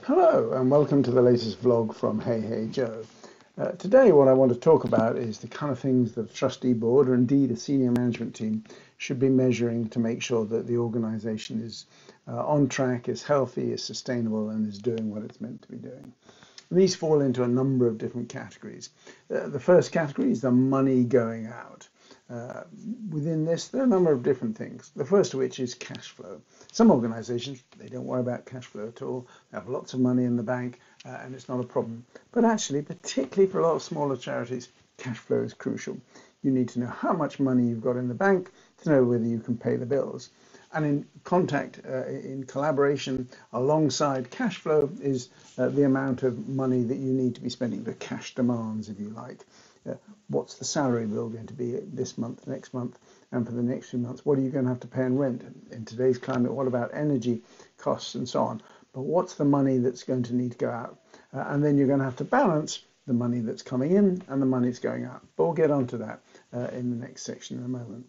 Hello and welcome to the latest vlog from Hey Joe. Today what I want to talk about is the kind of things that a trustee board or indeed a senior management team should be measuring to make sure that the organisation is on track, is healthy, is sustainable and is doing what it's meant to be doing. And these fall into a number of different categories. The first category is the money going out. Within this, there are a number of different things. The first of which is cash flow. Some organisations, they don't worry about cash flow at all. They have lots of money in the bank and it's not a problem. But actually, particularly for a lot of smaller charities, cash flow is crucial. You need to know how much money you've got in the bank to know whether you can pay the bills. And in collaboration alongside cash flow is the amount of money that you need to be spending, the cash demands, if you like. What's the salary bill going to be this month, next month, and for the next few months? What are you going to have to pay in rent? In today's climate, what about energy costs and so on? But what's the money that's going to need to go out? And then you're going to have to balance the money that's coming in and the money that's going out. But we'll get onto that in the next section in a moment.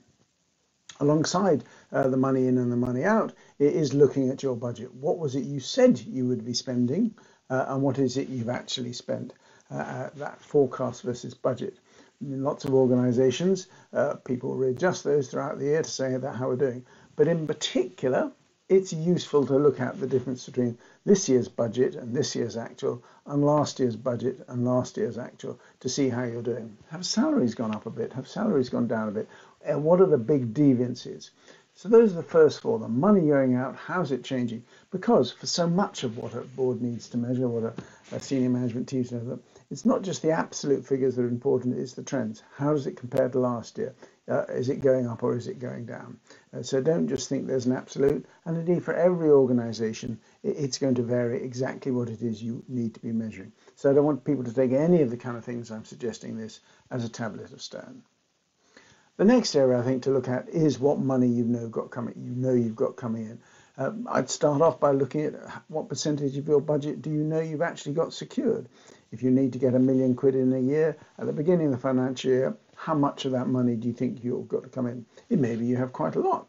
Alongside the money in and the money out, it is looking at your budget. What was it you said you would be spending and what is it you've actually spent? That forecast versus budget. In lots of organisations, people readjust those throughout the year to say that how we're doing. But in particular, it's useful to look at the difference between this year's budget and this year's actual and last year's budget and last year's actual to see how you're doing. Have salaries gone up a bit? Have salaries gone down a bit? And what are the big deviances? So those are the first four, the money going out, how's it changing? Because for so much of what a board needs to measure, what a senior management team needs to measure, it's not just the absolute figures that are important, it's the trends. How does it compare to last year? Is it going up or is it going down? So don't just think there's an absolute, and indeed for every organisation, it's going to vary exactly what it is you need to be measuring. So I don't want people to take any of the kind of things I'm suggesting this as a tablet of stone. The next area I think to look at is what money you've got coming in. I'd start off by looking at what percentage of your budget do you know you've actually got secured. If you need to get £1 million in a year at the beginning of the financial year, how much of that money do you think you've got to come in? It may be you have quite a lot.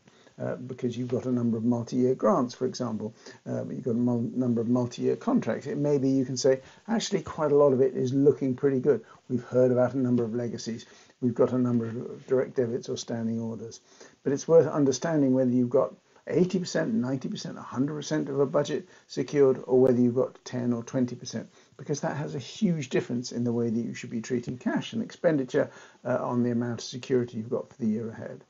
Because you've got a number of multi-year grants, for example, you've got a number of multi-year contracts. It may be you can say, actually, quite a lot of it is looking pretty good. We've heard about a number of legacies. We've got a number of direct debits or standing orders. But it's worth understanding whether you've got 80%, 90%, 100% of a budget secured, or whether you've got 10 or 20%, because that has a huge difference in the way that you should be treating cash and expenditure on the amount of security you've got for the year ahead.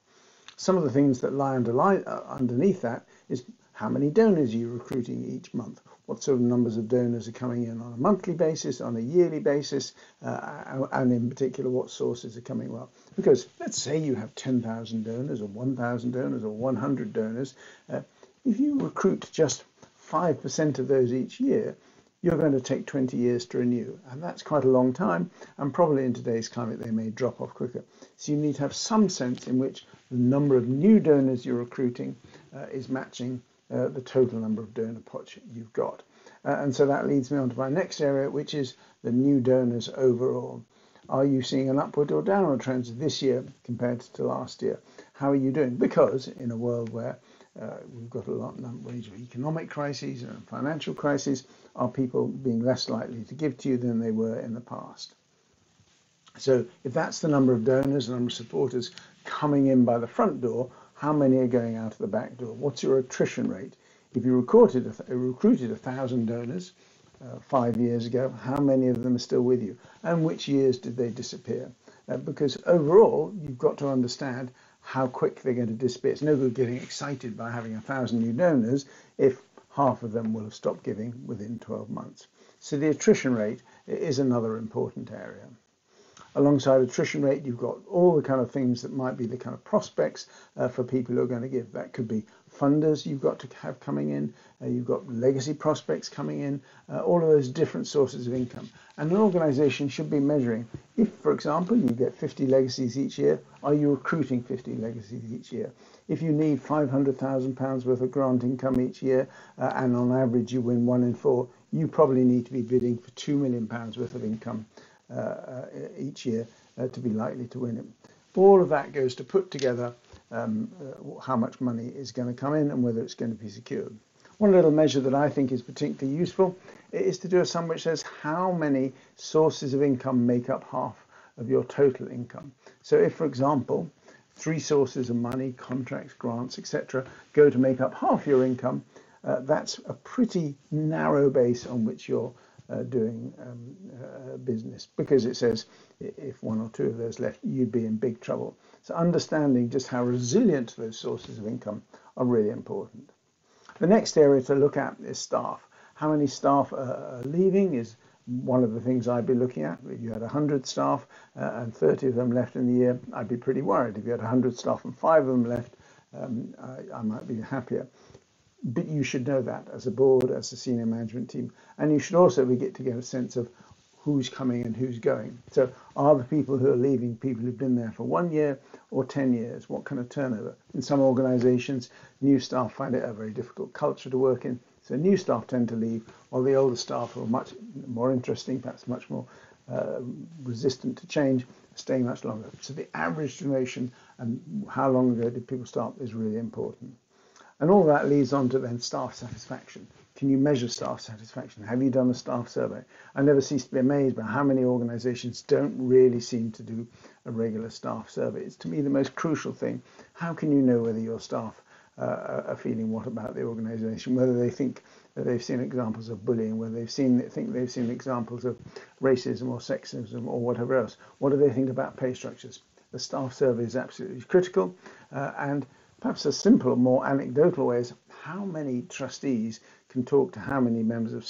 Some of the things that lie underneath that is how many donors are you recruiting each month? What sort of numbers of donors are coming in on a monthly basis, on a yearly basis, and in particular, what sources are coming well? Because let's say you have 10,000 donors or 1,000 donors or 100 donors. If you recruit just 5% of those each year, you're going to take 20 years to renew. And that's quite a long time. And probably in today's climate, they may drop off quicker. So you need to have some sense in which the number of new donors you're recruiting is matching the total number of donor pots you've got. And so that leads me on to my next area, which is the new donors overall. Are you seeing an upward or downward trend this year compared to last year? How are you doing? Because in a world where we've got a range of economic crises and financial crises, are people being less likely to give to you than they were in the past? So if that's the number of donors, the number of supporters coming in by the front door, how many are going out of the back door? What's your attrition rate? If you recruited 1,000 donors 5 years ago, how many of them are still with you? And which years did they disappear? Because overall, you've got to understand how quick they're going to disappear. It's no good getting excited by having 1,000 new donors if half of them will have stopped giving within 12 months. So the attrition rate is another important area. Alongside attrition rate, you've got all the kind of things that might be the kind of prospects for people who are going to give. That could be funders you've got to have coming in, you've got legacy prospects coming in, all of those different sources of income. And an organisation should be measuring, if, for example, you get 50 legacies each year, are you recruiting 50 legacies each year? If you need £500,000 worth of grant income each year, and on average you win 1 in 4, you probably need to be bidding for £2 million worth of income each year to be likely to win it. All of that goes to put together how much money is going to come in and whether it's going to be secured. One little measure that I think is particularly useful is to do a sum which says how many sources of income make up half of your total income. So if, for example, 3 sources of money, contracts, grants, etc., go to make up half your income, that's a pretty narrow base on which you're doing business, because it says if 1 or 2 of those left, you'd be in big trouble. So understanding just how resilient those sources of income are really important. The next area to look at is staff. How many staff are leaving is one of the things I'd be looking at. If you had 100 staff and 30 of them left in the year, I'd be pretty worried. If you had 100 staff and 5 of them left, I might be happier. But you should know that as a board, as a senior management team, and you should also get to get a sense of who's coming and who's going. So are the people who are leaving people who've been there for 1 year or 10 years? What kind of turnover? In some organizations, new staff find it a very difficult culture to work in. So new staff tend to leave, while the older staff who are much more interesting, perhaps much more resistant to change, staying much longer. So the average duration and how long ago did people start is really important. And all that leads on to then staff satisfaction. Can you measure staff satisfaction? Have you done a staff survey? I never cease to be amazed by how many organizations don't really seem to do a regular staff survey. It's, to me, the most crucial thing. How can you know whether your staff are feeling what about the organization, whether they think that they've seen examples of bullying, whether think they've seen examples of racism or sexism or whatever else? What do they think about pay structures? The staff survey is absolutely critical, and perhaps a simple, more anecdotal way is how many trustees can talk to how many members of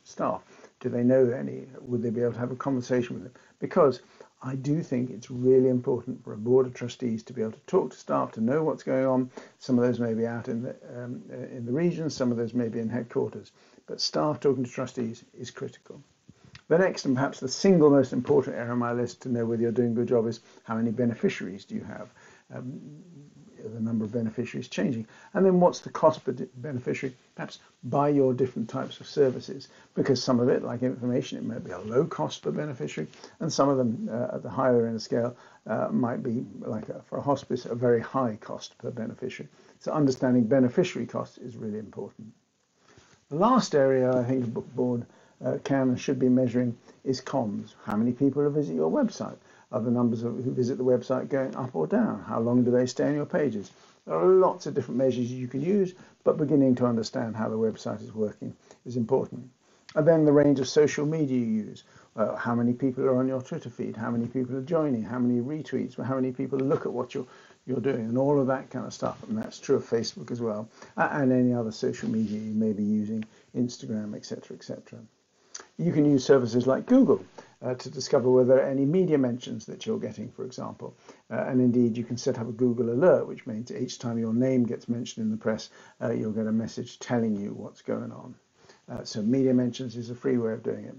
staff? Do they know any? Would they be able to have a conversation with them? Because I do think it's really important for a board of trustees to be able to talk to staff, to know what's going on. Some of those may be out in the regions, some of those may be in headquarters, but staff talking to trustees is critical. The next, and perhaps the single most important area on my list to know whether you're doing a good job, is how many beneficiaries do you have? The number of beneficiaries changing, and then what's the cost per beneficiary, perhaps by your different types of services, because some of it, like information, it might be a low cost per beneficiary, and some of them at the higher end of scale might be, like for a hospice, a very high cost per beneficiary. So understanding beneficiary costs is really important. The last area I think the board can and should be measuring is comms. How many people visit your website? Are the numbers who visit the website going up or down? How long do they stay on your pages? There are lots of different measures you can use, but beginning to understand how the website is working is important. And then the range of social media you use. How many people are on your Twitter feed? How many people are joining? How many retweets? How many people look at what you're doing? And all of that kind of stuff. And that's true of Facebook as well, and any other social media you may be using, Instagram, etc., etc. You can use services like Google to discover whether there are any media mentions that you're getting, for example. And indeed, you can set up a Google alert, which means each time your name gets mentioned in the press, you'll get a message telling you what's going on. So media mentions is a free way of doing it.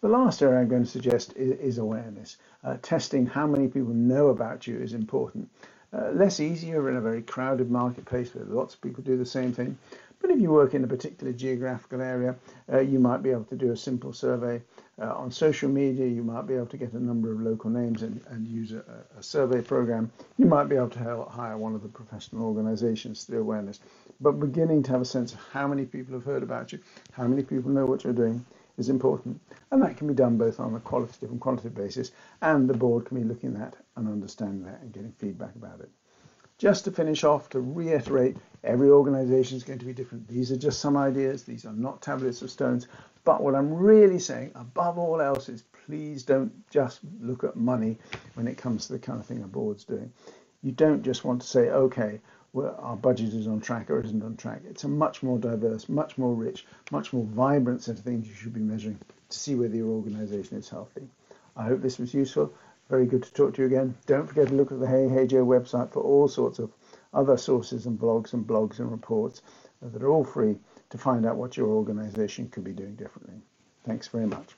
The last area I'm going to suggest is awareness. Testing how many people know about you is important. Less easier in a very crowded marketplace where lots of people do the same thing. But if you work in a particular geographical area, you might be able to do a simple survey. On social media, you might be able to get a number of local names and use a survey program. You might be able to hire one of the professional organizations to do awareness. But beginning to have a sense of how many people have heard about you, how many people know what you're doing is important. And that can be done both on a qualitative and quantitative basis, and the board can be looking at and understanding that and getting feedback about it. Just to finish off, to reiterate, every organization is going to be different. These are just some ideas. These are not tablets of stones. But what I'm really saying, above all else, is please don't just look at money when it comes to the kind of thing a board's doing. You don't just want to say, okay, well, our budget is on track or isn't on track. It's a much more diverse, much more rich, much more vibrant set of things you should be measuring to see whether your organization is healthy. I hope this was useful. Very good to talk to you again. Don't forget to look at the Hey Hey Joe website for all sorts of other sources and blogs and reports that are all free to find out what your organization could be doing differently. Thanks very much.